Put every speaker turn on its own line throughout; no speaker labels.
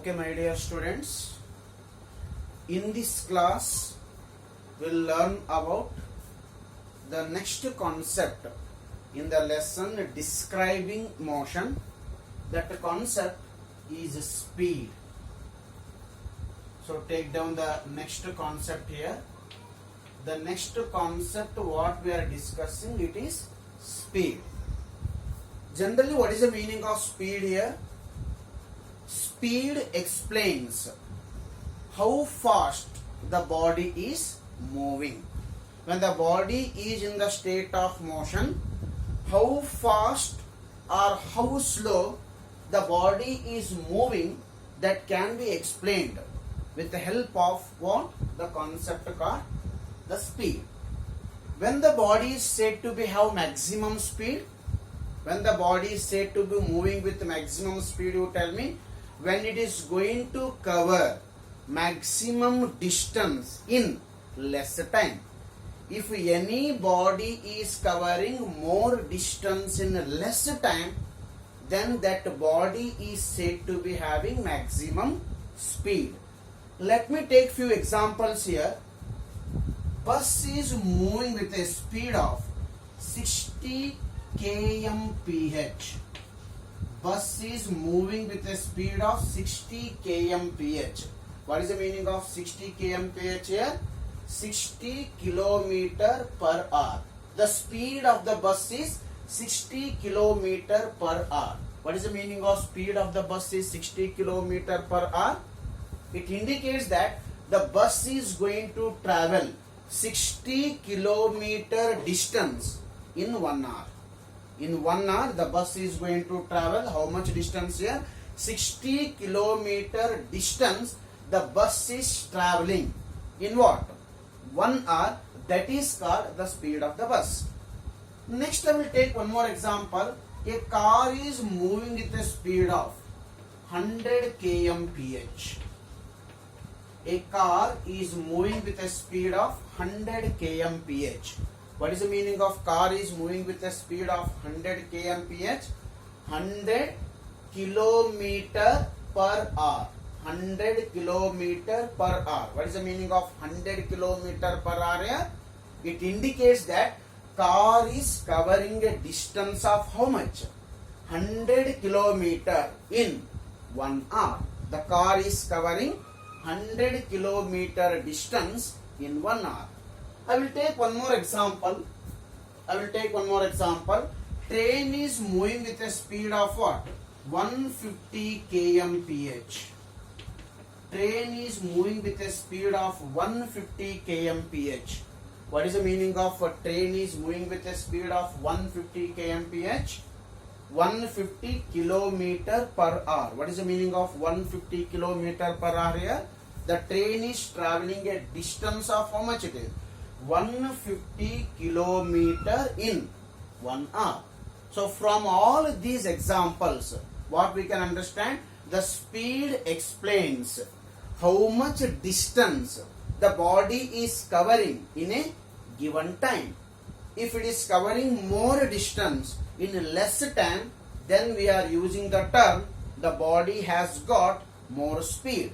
Okay, my dear students, in this class we'll learn about the next concept in the lesson describing motion. That concept is speed. So take down the next concept here. The next concept what we are discussing, it is speed. Generally, what is the meaning of speed here? Speed explains how fast the body is moving. When the body is in the state of motion, how fast or how slow the body is moving, that can be explained with the help of what? The concept called the speed. When the body is said to be have maximum speed, when the body is said to be moving with maximum speed, you tell me, when it is going to cover maximum distance in less time. If any body is covering more distance in less time, then that body is said to be having maximum speed. Let me take few examples here. Bus is moving with a speed of 60 kmph. Bus is moving with a speed of 60 kmph. What is the meaning of 60 kmph here? 60 kilometer per hour. The speed of the bus is 60 kilometer per hour. What is the meaning of speed of the bus is 60 kilometer per hour? It indicates that the bus is going to travel 60 kilometer distance in 1 hour. In 1 hour, the bus is going to travel how much distance here? 60 kilometer distance the bus is traveling. In what? 1 hour. That is called the speed of the bus. Next, I will take one more example. A car is moving with a speed of 100 kmph. A car is moving with a speed of 100 kmph. What is the meaning of car is moving with a speed of 100 kmph? 100 kilometer per hour. 100 kilometer per hour. What is the meaning of 100 kilometer per hour here? It indicates that car is covering a distance of how much? 100 kilometer in 1 hour. The car is covering 100 kilometer distance in 1 hour. I will take one more example. Train is moving with a speed of what? 150 kmph. Train is moving with a speed of 150 kmph. What is the meaning of a train is moving with a speed of 150 kmph? 150 kilometer per hour. What is the meaning of 150 kilometer per hour here? The train is traveling a distance of how much it is? 150 kilometer in 1 hour. So from all these examples, what we can understand, the speed explains how much distance the body is covering in a given time. If it is covering more distance in less time, then we are using the term the body has got more speed.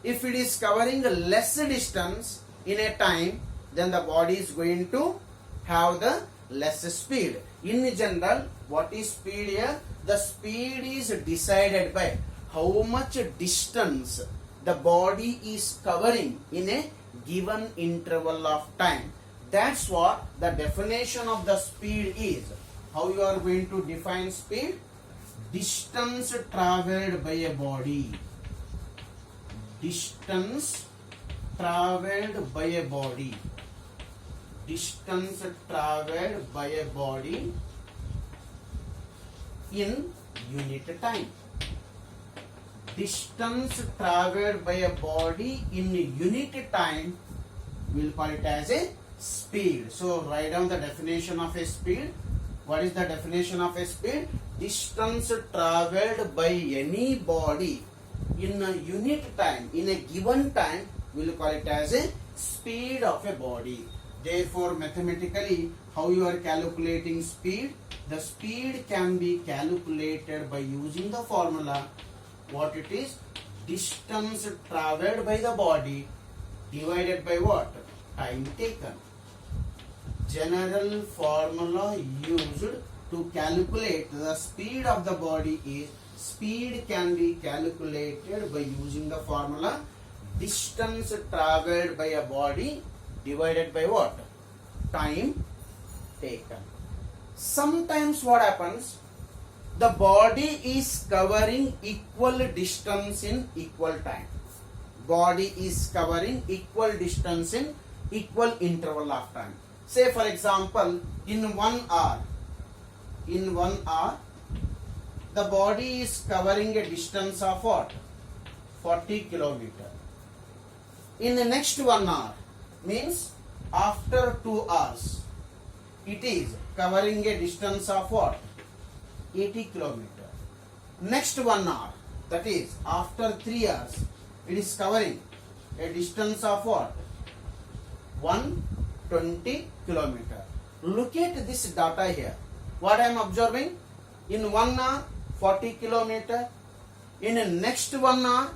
If it is covering less distance in a time, then the body is going to have the less speed. In general, what is speed here? The speed is decided by how much distance the body is covering in a given interval of time. That's what the definition of the speed is. How you are going to define speed? Distance traveled by a body. Distance traveled by a body. Distance traveled by a body in unit time. Distance traveled by a body in unit time, we will call it as a speed. So write down the definition of a speed. What is the definition of a speed? Distance traveled by any body in a unit time, in a given time, we will call it as a speed of a body. Therefore, mathematically, how you are calculating speed? The speed can be calculated by using the formula. What it is? distance traveled by the body divided by what? Time taken. General formula used to calculate the speed of the body is, speed can be calculated by using the formula distance traveled by a body divided by what? Time taken. Sometimes what happens? The body is covering equal distance in equal time. Body is covering equal distance in equal interval of time. Say for example, in 1 hour, the body is covering a distance of what? 40 kilometer. In the next 1 hour, means after 2 hours, it is covering a distance of what? 80 kilometer. Next 1 hour, that is after 3 hours, it is covering a distance of what? 120 kilometer. Look at this data here. What I am observing? In 1 hour, 40 kilometer. In the next 1 hour,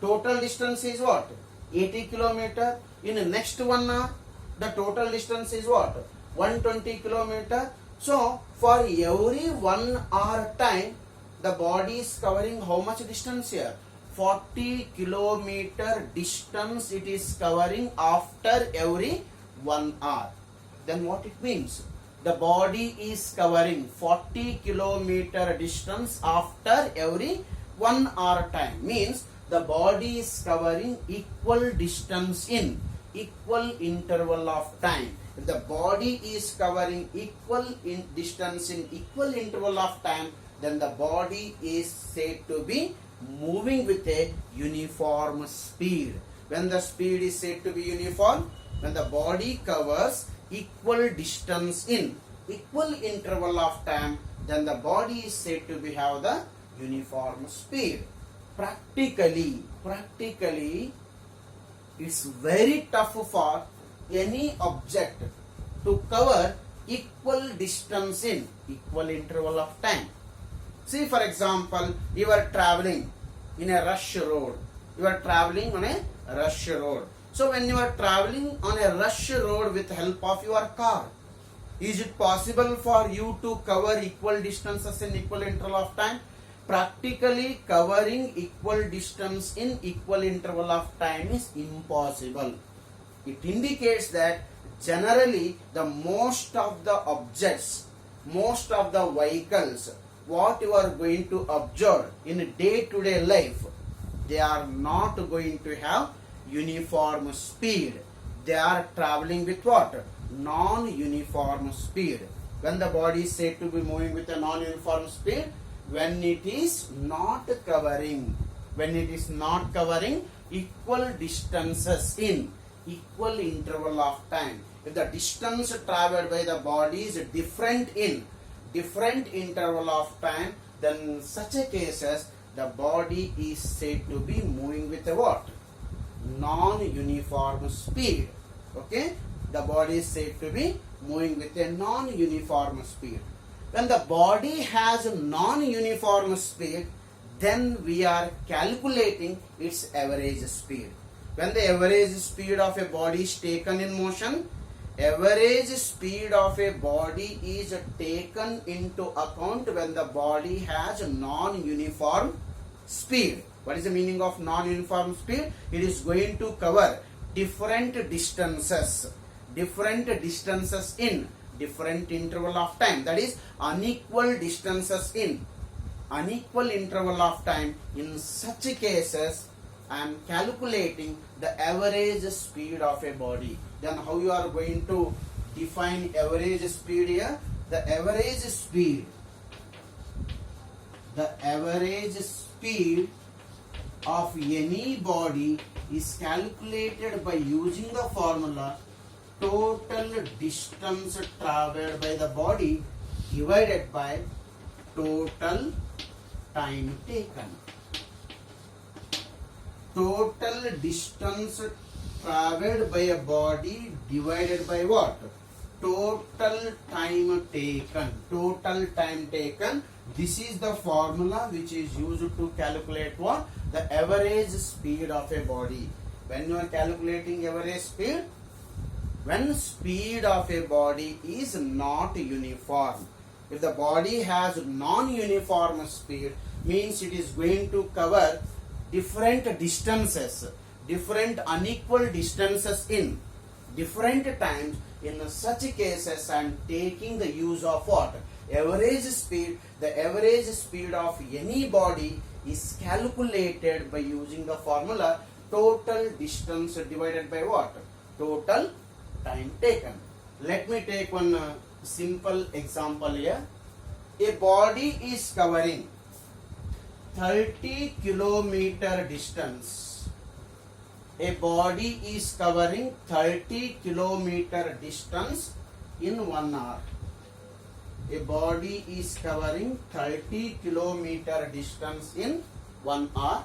total distance is what? 80 kilometer. In the next 1 hour, the total distance is what? 120 kilometer. So, for every 1 hour time, the body is covering how much distance here? 40 kilometer distance it is covering after every 1 hour. Then what it means? The body is covering 40 kilometer distance after every 1 hour time. Means the body is covering equal distance in equal interval of time. If the body is covering equal distance in equal interval of time, then the body is said to be moving with a uniform speed. When the speed is said to be uniform, when the body covers equal distance in equal interval of time, then the body is said to be have the uniform speed. Practically, it's very tough for any object to cover equal distance in equal interval of time. See for example, you are traveling in a rush road. You are traveling on a rush road. So when you are traveling on a rush road with help of your car, is it possible for you to cover equal distances in equal interval of time? Practically covering equal distance in equal interval of time is impossible. It indicates that generally the most of the objects, most of the vehicles, what you are going to observe in day-to-day life, they are not going to have uniform speed. They are traveling with what? Non-uniform speed. When the body is said to be moving with a non-uniform speed, when it is not covering equal distances in equal interval of time. If the distance traveled by the body is different in different interval of time, then in such a cases the body is said to be moving with a what? Non-uniform speed. Okay, the body is said to be moving with a non-uniform speed. When the body has a non-uniform speed, then we are calculating its average speed. When the average speed of a body is taken in motion, average speed of a body is taken into account when the body has a non-uniform speed. What is the meaning of non-uniform speed? It is going to cover different distances in different interval of time. That is unequal distances in unequal interval of time. In such cases, I am calculating the average speed of a body. Then how you are going to define average speed here? The average speed of any body is calculated by using the formula total distance traveled by the body divided by total time taken. Total distance traveled by a body divided by what? total time taken. Total time taken. This is the formula which is used to calculate what? The average speed of a body. When you are calculating average speed, when speed of a body is not uniform. If the body has non-uniform speed, means it is going to cover different distances, different unequal distances in different times. In such cases, I am taking the use of what? Average speed. The average speed of any body is calculated by using the formula total distance divided by what? Total time taken. Let me take one simple example here. A body is covering 30 kilometer distance. A body is covering 30 kilometer distance in 1 hour. A body is covering 30 kilometer distance in 1 hour.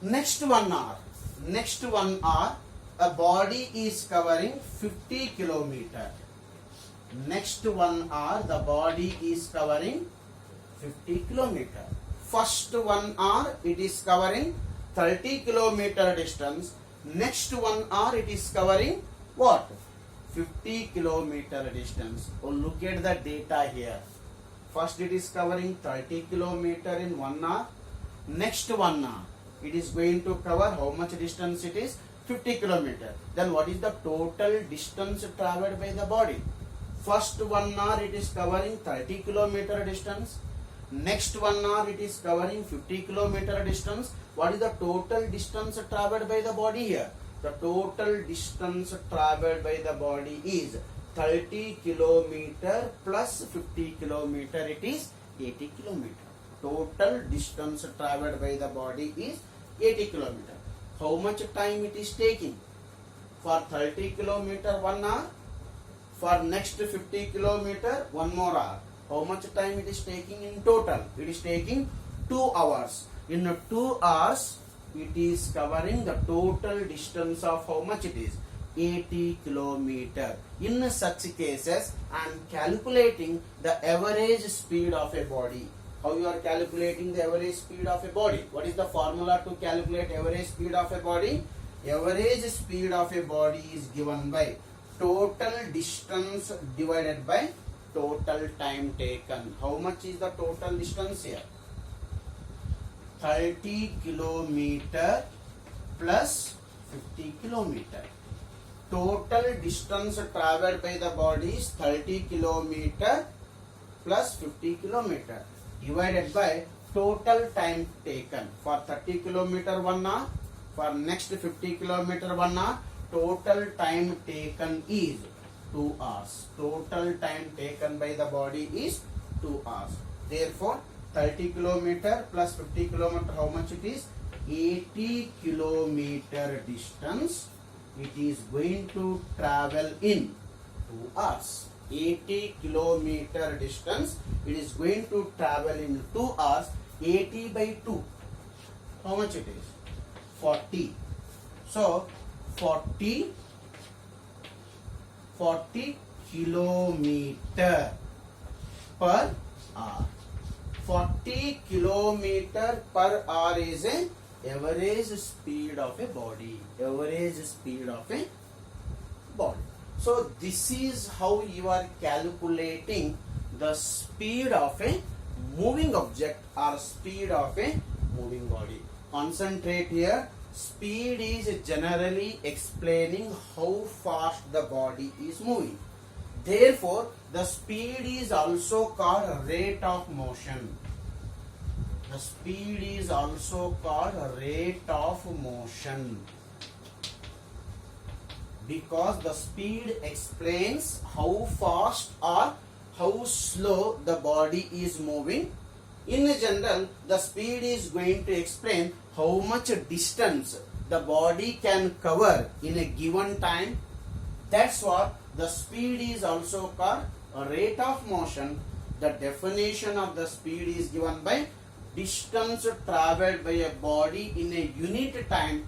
Next 1 hour, a body is covering 50 kilometer. Next 1 hour, the body is covering 50 kilometer. First 1 hour, it is covering 30 kilometer distance. Next 1 hour, it is covering what? 50 kilometer distance. Oh, look at the data here. First, it is covering 30 kilometer in 1 hour. Next 1 hour, it is going to cover how much distance it is? 50 kilometer. Then what is the total distance traveled by the body? First 1 hour it is covering 30 kilometer distance. Next 1 hour it is covering 50 kilometer distance. What is the total distance traveled by the body here? The total distance traveled by the body is 30 kilometer plus 50 kilometer. It is 80 kilometer. Total distance traveled by the body is 80 kilometer. How much time it is taking? For 30 kilometer 1 hour. For next 50 kilometer 1 more hour. How much time it is taking in total? It is taking 2 hours. In 2 hours, it is covering the total distance of how much it is? 80 kilometer. In such cases, I am calculating the average speed of a body. How you are calculating the average speed of a body? What is the formula to calculate average speed of a body? Average speed of a body is given by total distance divided by total time taken. How much is the total distance here? 30 kilometer plus 50 kilometer. Total distance traveled by the body is 30 kilometer plus 50 kilometer divided by total time taken. For 30 kilometer 1 hour, for next 50 kilometer 1 hour, total time taken is 2 hours. Total time taken by the body is 2 hours. Therefore, 30 kilometer plus 50 kilometer, how much it is? 80 kilometer distance. It is going to travel in 2 hours. 80 kilometer distance. It is going to travel in 2 hours. 80 by 2. How much it is? 40. So, 40 kilometer per hour. 40 kilometer per hour is a average speed of a body. Average speed of a body. So this is how you are calculating the speed of a moving object or speed of a moving body. Concentrate here. Speed is generally explaining how fast the body is moving. Therefore, the speed is also called rate of motion. The speed is also called rate of motion, because the speed explains how fast or how slow the body is moving. In general, the speed is going to explain how much distance the body can cover in a given time. That's what the speed is also called a rate of motion. The definition of the speed is given by distance traveled by a body in a unit time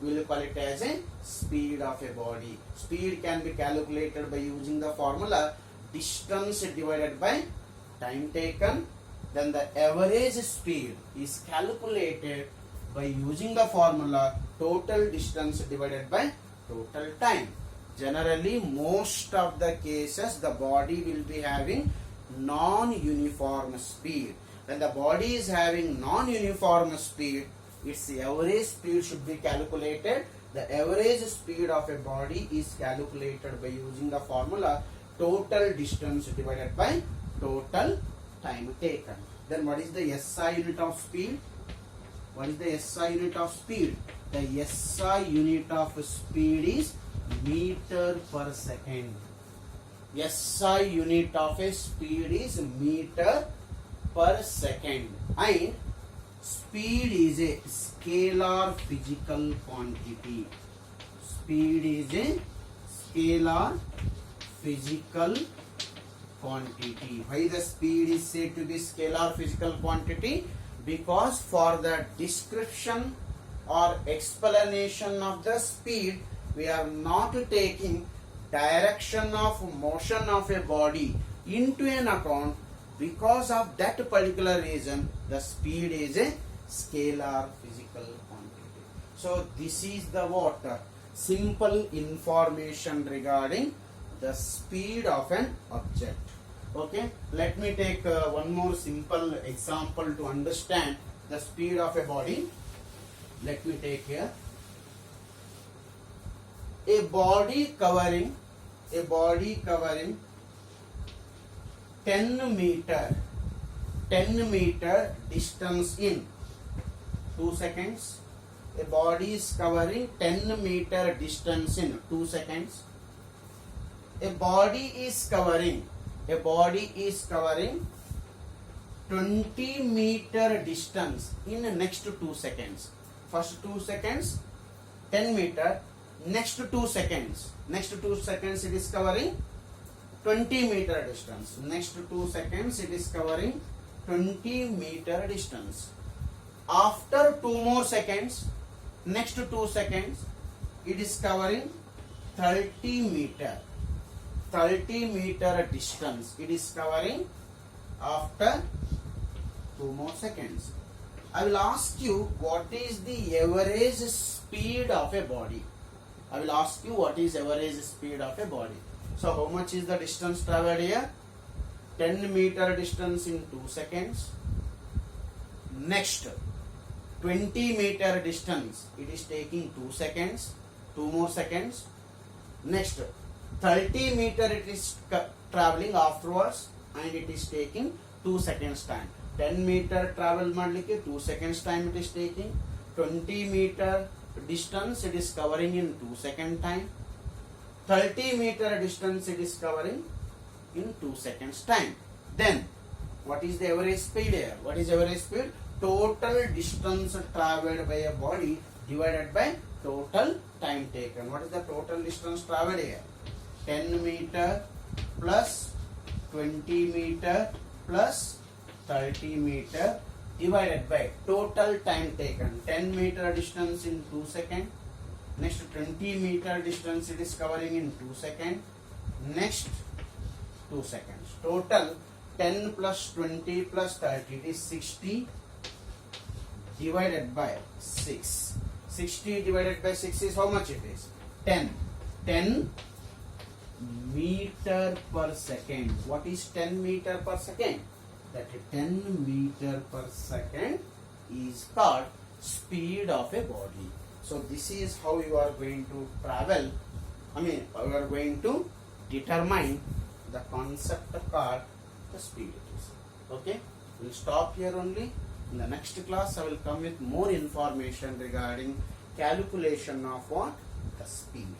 we will call it as a speed of a body. Speed can be calculated by using the formula distance divided by time taken. Then the average speed is calculated by using the formula total distance divided by total time. Generally, most of the cases the body will be having non-uniform speed. When the body is having non-uniform speed, its average speed should be calculated. The average speed of a body is calculated by using the formula total distance divided by total time taken. Then what is the SI unit of speed? What is the SI unit of speed? The SI unit of speed is meter per second. SI unit of a speed is meter per second, and speed is a scalar physical quantity. Speed is a scalar physical quantity. Why the speed is said to be scalar physical quantity? Because for the description or explanation of the speed, we are not taking direction of motion of a body into an account. Because of that particular reason, the speed is a scalar physical quantity. So this is the what? Simple information regarding the speed of an object. Okay, let me take one more simple example to understand the speed of a body. Let me take here a body covering 10 meter distance in 2 seconds. A body is covering 10 meter distance in 2 seconds. A body is covering 20 meter distance in the next 2 seconds. First 2 seconds 10 meter, next 2 seconds it is covering 20 meter distance. Next 2 seconds it is covering 20 meter distance. After 2 more seconds, next 2 seconds it is covering 30 meter distance. It is covering after 2 more seconds. I will ask you what is the average speed of a body. So how much is the distance traveled here? 10 meter distance in 2 seconds. Next 20 meter distance, it is taking 2 seconds, 2 more seconds. Next 30 meter it is traveling afterwards, and it is taking 2 seconds time. 10 meter travel madlike 2 seconds time it is taking. 20 meter distance it is covering in 2 second time. 30 meter distance it is covering in 2 seconds time. Then what is the average speed here? What is average speed? Total distance traveled by a body divided by total time taken. What is the total distance traveled here? 10 meter plus 20 meter plus 30 meter divided by total time taken. 10 meter distance in 2 seconds. Next 20 meter distance it is covering in 2 seconds. Next 2 seconds. Total 10 plus 20 plus 30, it is 60 divided by 6. 60 divided by 6 is how much it is? 10. 10 meter per second. What is 10 meter per second? That 10 meter per second is called speed of a body. So this is how you are going to travel. You are going to determine the concept called the speed. Okay, we'll stop here only. In the next class, I will come with more information regarding calculation of what? The speed.